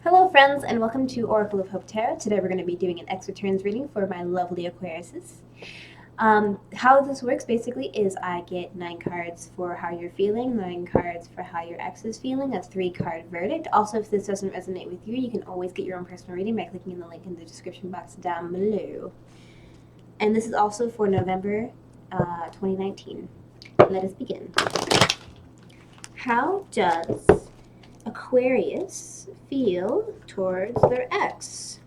Hello friends and welcome to Oracle of Hope Tarot. Today we're going to be doing an X returns reading for my lovely Aquariuses. How this works basically is I get 9 cards for how you're feeling, 9 cards for how your ex is feeling, a 3-card verdict. Also, if this doesn't resonate with you, you can always get your own personal reading by clicking in the link in the description box down below. And this is also for November 2019. Let us begin. How does Aquarius feel towards their ex?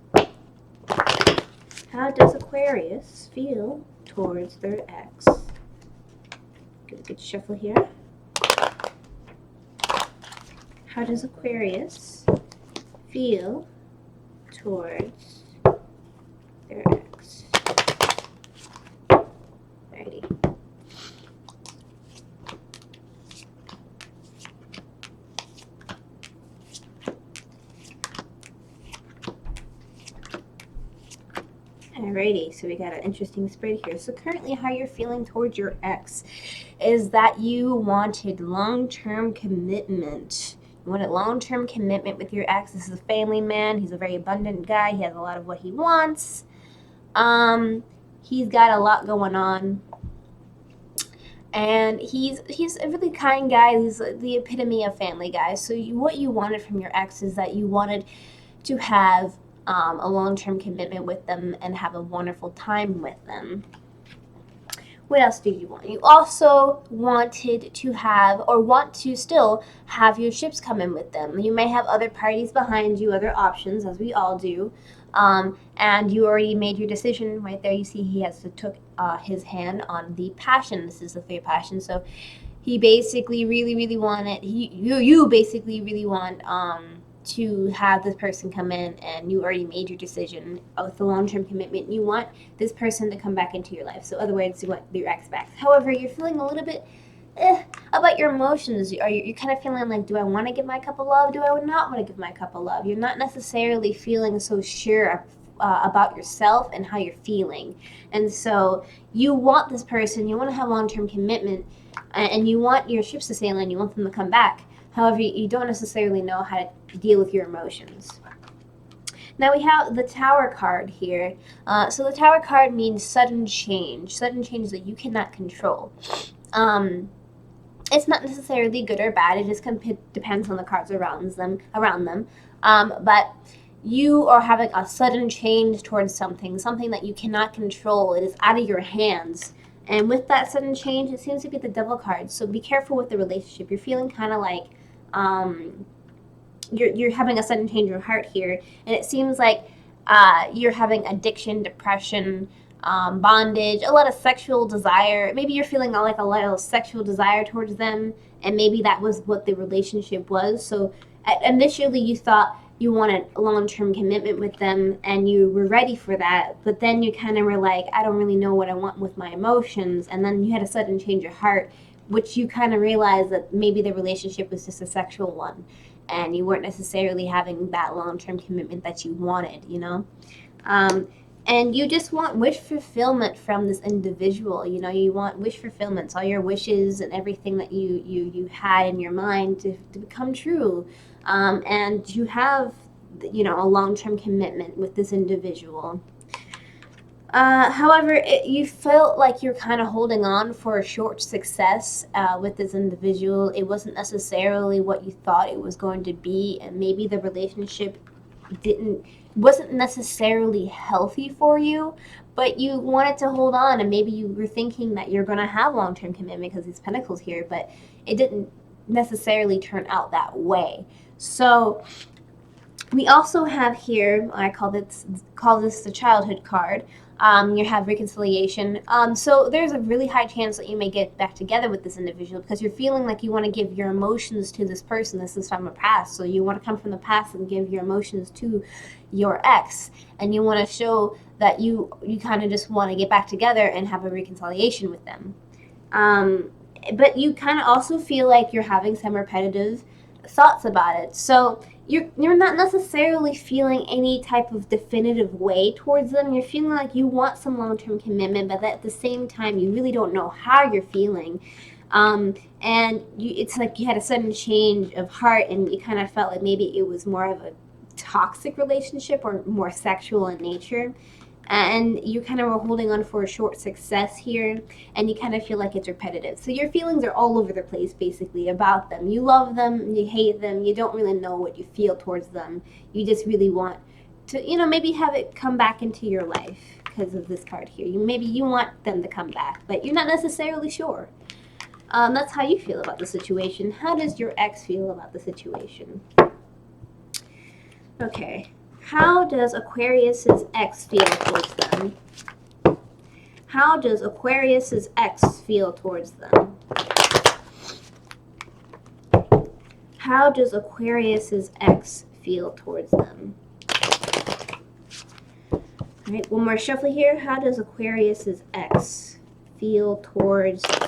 How does Aquarius feel towards their ex? Get a good shuffle here. How does Aquarius feel towards their ex? Alrighty. Alrighty, so we got an interesting spread here. So currently how you're feeling towards your ex is that you wanted long-term commitment. You wanted long-term commitment with your ex. This is a family man. He's a very abundant guy. He has a lot of what he wants. He's got a lot going on. And he's a really kind guy. He's the epitome of family guy. So what you wanted from your ex is that you wanted to have a long-term commitment with them and have a wonderful time with them. What else did you want? You also wanted to have, or want to still have, your ships come in with them. You may have other parties behind you, other options, as we all do. And you already made your decision right there. You see he has to took his hand on the passion. This is the 3 of passion. So he basically really wanted, you basically really want to have this person come in, and you already made your decision with the long-term commitment. You want this person to come back into your life. So other words, you want your ex back. However, you're feeling a little bit about your emotions. You're kind of feeling like, do I want to give my cup of love? Do I not want to give my cup of love? You're not necessarily feeling so sure about yourself and how you're feeling. And so you want this person, you want to have long-term commitment, and you want your ships to sail in, you want them to come back. However, you don't necessarily know how to deal with your emotions. Now we have the Tower card here. So the Tower card means sudden change that you cannot control. It's not necessarily good or bad. It just depends on the cards around them. But you are having a sudden change towards something that you cannot control. It is out of your hands. And with that sudden change, it seems to be the Devil card. So be careful with the relationship. You're feeling kind of like you're having a sudden change of heart here, and it seems like you're having addiction, depression, bondage, a lot of sexual desire. Maybe you're feeling like a lot of sexual desire towards them, and maybe that was what the relationship was. So initially you thought you wanted a long-term commitment with them and you were ready for that, but then you kind of were like, I don't really know what I want with my emotions, and then you had a sudden change of heart, which you kind of realized that maybe the relationship was just a sexual one and you weren't necessarily having that long-term commitment that you wanted, you know? And you just want wish fulfillment from this individual. You know, you want wish fulfillments, all your wishes and everything that you had in your mind to become true. And you have, you know, a long-term commitment with this individual. However, you felt like you're kind of holding on for a short success with this individual. It wasn't necessarily what you thought it was going to be, and maybe the relationship wasn't necessarily healthy for you, but you wanted to hold on, and maybe you were thinking that you're going to have long-term commitment because these pentacles here, but it didn't necessarily turn out that way. So we also have here, I call this the childhood card. You have reconciliation. So there's a really high chance that you may get back together with this individual because you're feeling like you want to give your emotions to this person. This is from the past. So you want to come from the past and give your emotions to your ex. And you want to show that you kind of just want to get back together and have a reconciliation with them. But you kind of also feel like you're having some repetitive thoughts about it. So you're not necessarily feeling any type of definitive way towards them. You're feeling like you want some long-term commitment, but at the same time, you really don't know how you're feeling. And it's like you had a sudden change of heart, and you kind of felt like maybe it was more of a toxic relationship or more sexual in nature, and you kind of are holding on for a short success here, and you kind of feel like it's repetitive. So your feelings are all over the place basically about them. You love them, you hate them, you don't really know what you feel towards them. You just really want to, maybe have it come back into your life because of this card here. Maybe you want them to come back, but you're not necessarily sure. That's how you feel about the situation. How does your ex feel about the situation? Okay. How does Aquarius's ex feel towards them? How does Aquarius's ex feel towards them? How does Aquarius's ex feel towards them? All right, one more shuffle here. How does Aquarius's ex feel towards them?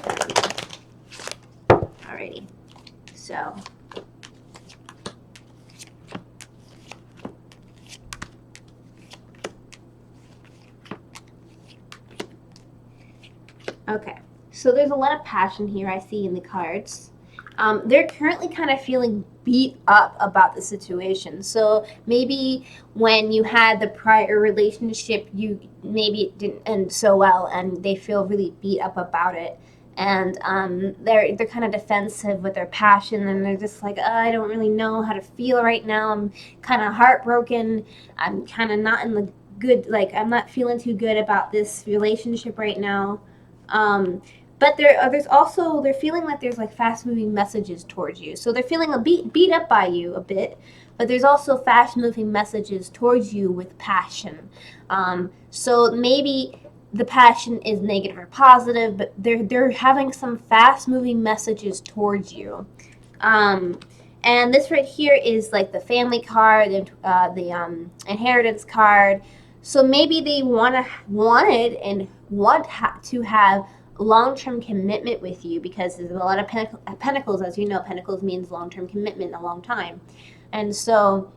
Alrighty, so okay, so there's a lot of passion here I see in the cards. They're currently kind of feeling beat up about the situation. So maybe when you had the prior relationship, maybe it didn't end so well, and they feel really beat up about it. And they're kind of defensive with their passion, and they're just like, I don't really know how to feel right now. I'm kind of heartbroken. I'm kind of not in the good, like, I'm not feeling too good about this relationship right now. But there's also, they're feeling like there's like fast moving messages towards you. So they're feeling beat up by you a bit, but there's also fast moving messages towards you with passion. So maybe the passion is negative or positive, but they're having some fast moving messages towards you. And this right here is like the family card and the inheritance card. So maybe they want to have long-term commitment with you, because there's a lot of pentacles. As you know, pentacles means long-term commitment, a long time. And so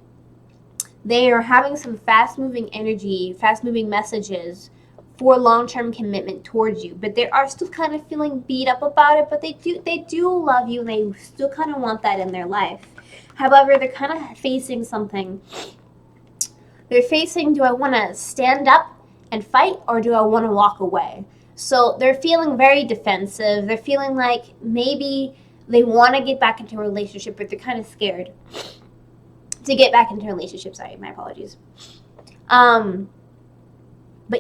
they are having some fast-moving energy, fast-moving messages for long-term commitment towards you. But they are still kind of feeling beat up about it, but they do love you, and they still kind of want that in their life. However, they're kind of facing something. They're facing, do I want to stand up and fight, or do I want to walk away? So they're feeling very defensive. They're feeling like maybe they want to get back into a relationship, but they're kind of scared to get back into a relationship. Sorry, my apologies. But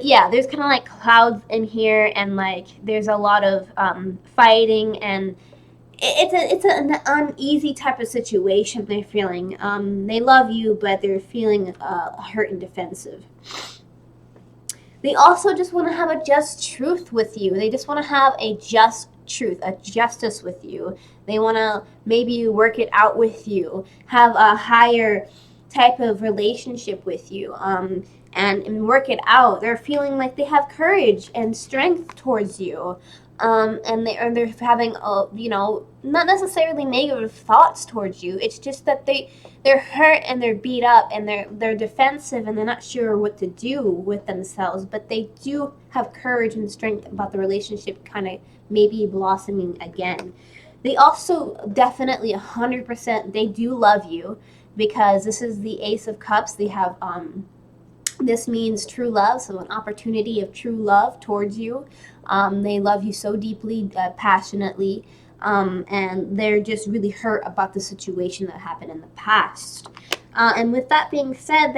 yeah, there's kind of like clouds in here, and like there's a lot of fighting, and it's an uneasy type of situation they're feeling. They love you, but they're feeling hurt and defensive. They also just want to have a just truth with you. They just want to have a just truth, a justice with you. They want to maybe work it out with you, have a higher type of relationship with you, and work it out. They're feeling like they have courage and strength towards you. And they're having not necessarily negative thoughts towards you. It's just that they're hurt and they're beat up and they're defensive, and they're not sure what to do with themselves. But they do have courage and strength about the relationship kind of maybe blossoming again. They also definitely 100%, they do love you, because this is the Ace of Cups. They have this means true love, so an opportunity of true love towards you. They love you so deeply, passionately, and they're just really hurt about the situation that happened in the past. And with that being said,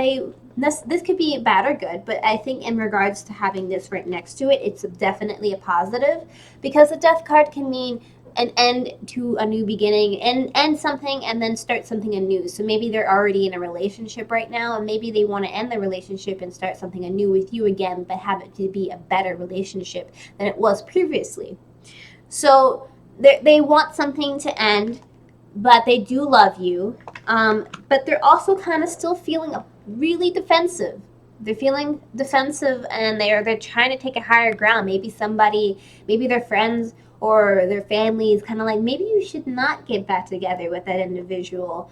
this could be bad or good, but I think in regards to having this right next to it, it's definitely a positive, because the Death card can mean an end to a new beginning, and end something and then start something anew. So maybe they're already in a relationship right now, and maybe they want to end the relationship and start something anew with you again, but have it to be a better relationship than it was previously. So they want something to end, but they do love you, but they're also kind of still feeling really defensive. They're feeling defensive, and they're trying to take a higher ground. Maybe their friends or their family is kind of like, maybe you should not get back together with that individual.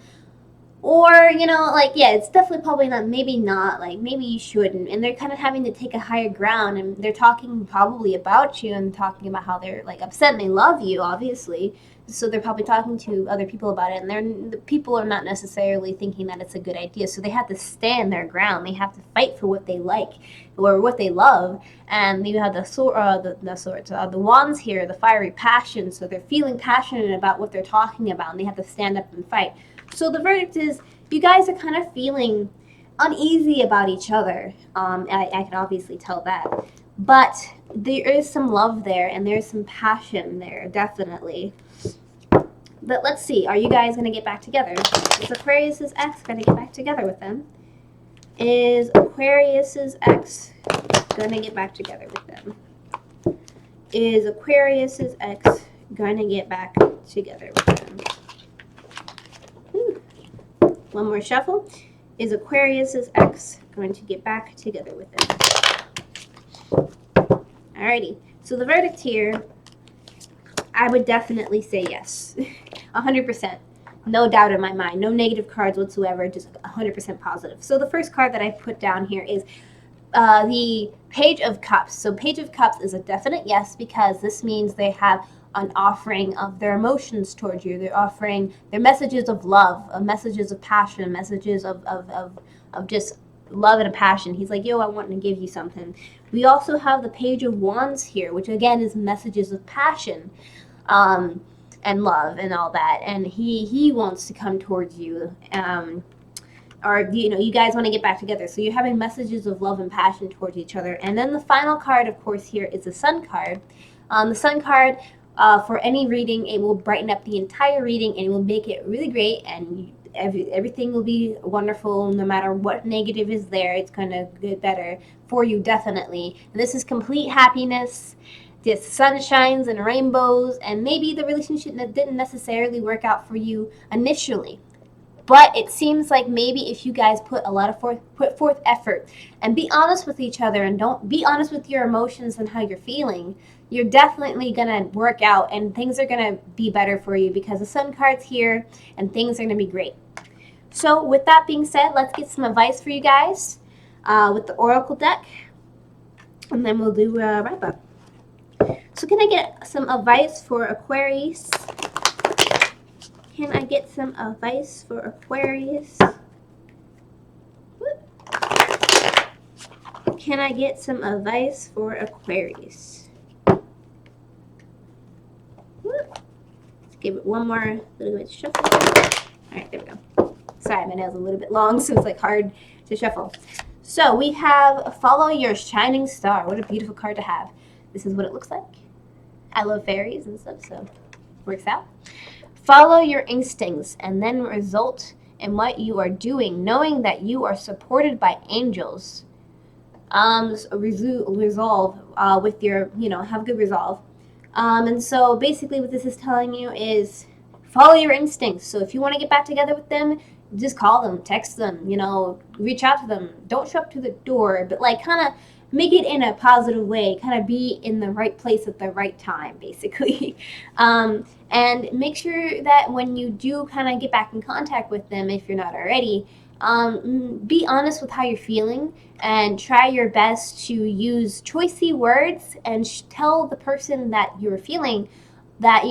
Or, it's definitely probably not, maybe not, like, maybe you shouldn't. And they're kind of having to take a higher ground, and they're talking probably about you and talking about how they're, like, upset and they love you, obviously. so they're probably talking to other people about it, and the people are not necessarily thinking that it's a good idea. So they have to stand their ground. They have to fight for what they like or what they love. And you have the wands here, the fiery passion. So they're feeling passionate about what they're talking about, and they have to stand up and fight. So the verdict is, you guys are kind of feeling uneasy about each other. I can obviously tell that, but there is some love there, and there's some passion there, definitely. But let's see, are you guys going to get back together? Is Aquarius's ex going to get back together with them? Is Aquarius's ex going to get back together with them? Is Aquarius's ex going to get back together with them? One more shuffle. Is Aquarius's ex going to get back together with them? Alrighty, so the verdict here, I would definitely say yes. 100%. No doubt in my mind. No negative cards whatsoever, just 100% positive. So the first card that I put down here is the Page of Cups. So Page of Cups is a definite yes, because this means they have an offering of their emotions towards you. They're offering their messages of love, messages of passion, messages of just love and a passion. He's like, yo, I want to give you something. We also have the Page of Wands here, which again is messages of passion and love and all that. And he wants to come towards you. Or, you guys want to get back together. So you're having messages of love and passion towards each other. And then the final card, of course, here is the Sun card. The Sun card, for any reading, it will brighten up the entire reading, and it will make it really great, and everything will be wonderful. No matter what negative is there, it's going to get better for you, definitely. And this is complete happiness, just sunshines and rainbows, and maybe the relationship that didn't necessarily work out for you initially. But it seems like maybe if you guys put forth effort and be honest with each other, and don't be honest with your emotions and how you're feeling, you're definitely going to work out, and things are going to be better for you, because the Sun card's here and things are going to be great. So with that being said, let's get some advice for you guys with the Oracle deck, and then we'll do a wrap-up. So can I get some advice for Aquarius? Can I get some advice for Aquarius? Can I get some advice for Aquarius? Let's give it one more little bit of shuffle. All right, there we go. Sorry, my nail's a little bit long, so it's like hard to shuffle. So we have Follow Your Shining Star. What a beautiful card to have. This is what it looks like. I love fairies and stuff, so works out. Follow your instincts and then result in what you are doing, knowing that you are supported by angels. Resolve with your, have good resolve. And so basically what this is telling you is follow your instincts. So if you want to get back together with them, just call them, text them, reach out to them. Don't show up to the door, but like kind of make it in a positive way, kind of be in the right place at the right time, basically. And make sure that when you do kind of get back in contact with them, if you're not already, be honest with how you're feeling, and try your best to use choicey words and tell the person that you're feeling that,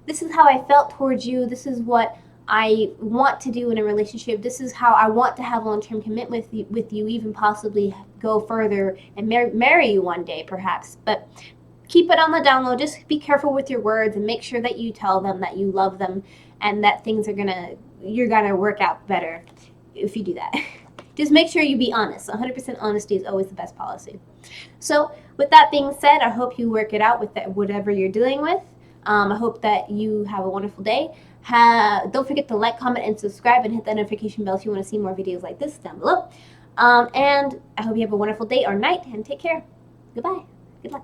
this is how I felt towards you, this is what I want to do in a relationship, this is how I want to have long-term commitment with you, even possibly go further and marry you one day, perhaps. But keep it on the down low. Just be careful with your words, and make sure that you tell them that you love them, and that you're gonna work out better if you do that. Just make sure you be honest. 100% honesty is always the best policy. So with that being said, I hope you work it out with whatever you're dealing with. I hope that you have a wonderful day. Don't forget to like, comment, and subscribe, and hit that notification bell if you want to see more videos like this down below. And I hope you have a wonderful day or night, and take care. Goodbye. Good luck.